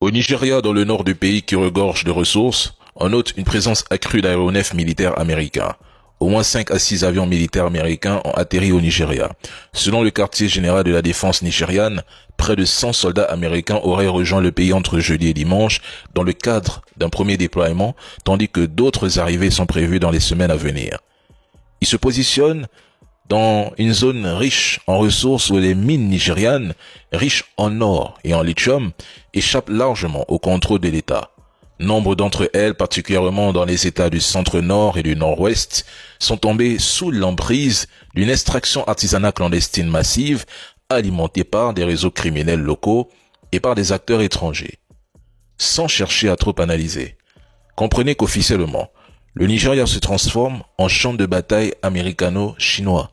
Au Nigeria, dans le nord du pays qui regorge de ressources, on note une présence accrue d'aéronefs militaires américains. Au moins 5 à 6 avions militaires américains ont atterri au Nigeria. Selon le quartier général de la défense nigériane, près de 100 soldats américains auraient rejoint le pays entre jeudi et dimanche dans le cadre d'un premier déploiement, tandis que d'autres arrivées sont prévues dans les semaines à venir. Ils se positionnent dans une zone riche en ressources où les mines nigérianes, riches en or et en lithium, échappent largement au contrôle de l'État. Nombre d'entre elles, particulièrement dans les États du centre-nord et du nord-ouest, sont tombées sous l'emprise d'une extraction artisanale clandestine massive, alimentée par des réseaux criminels locaux et par des acteurs étrangers. Sans chercher à trop analyser, comprenez qu'officiellement, le Nigeria se transforme en champ de bataille américano-chinois.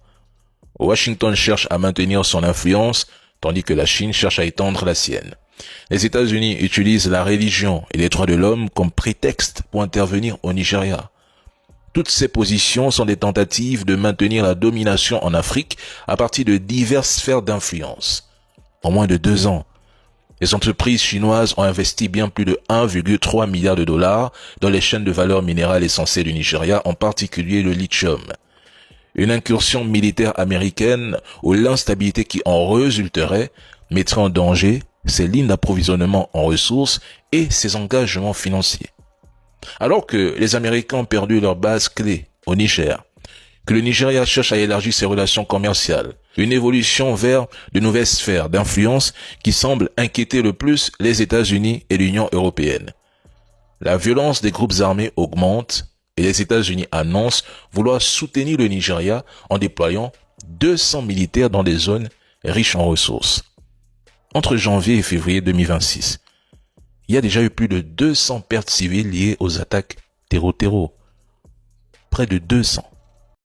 Washington cherche à maintenir son influence, tandis que la Chine cherche à étendre la sienne. Les États-Unis utilisent la religion et les droits de l'homme comme prétexte pour intervenir au Nigeria. Toutes ces positions sont des tentatives de maintenir la domination en Afrique à partir de diverses sphères d'influence. En moins de 2 ans, les entreprises chinoises ont investi bien plus de 1,3 milliard de dollars dans les chaînes de valeur minérale essentielles du Nigeria, en particulier le lithium. Une incursion militaire américaine ou l'instabilité qui en résulterait mettrait en danger ses lignes d'approvisionnement en ressources et ses engagements financiers. Alors que les Américains ont perdu leur base clé au Niger, que le Nigeria cherche à élargir ses relations commerciales, une évolution vers de nouvelles sphères d'influence qui semblent inquiéter le plus les États-Unis et l'Union européenne. La violence des groupes armés augmente et les États-Unis annoncent vouloir soutenir le Nigeria en déployant 200 militaires dans des zones riches en ressources. Entre janvier et février 2026, il y a déjà eu plus de 200 pertes civiles liées aux attaques terreau. Près de 200.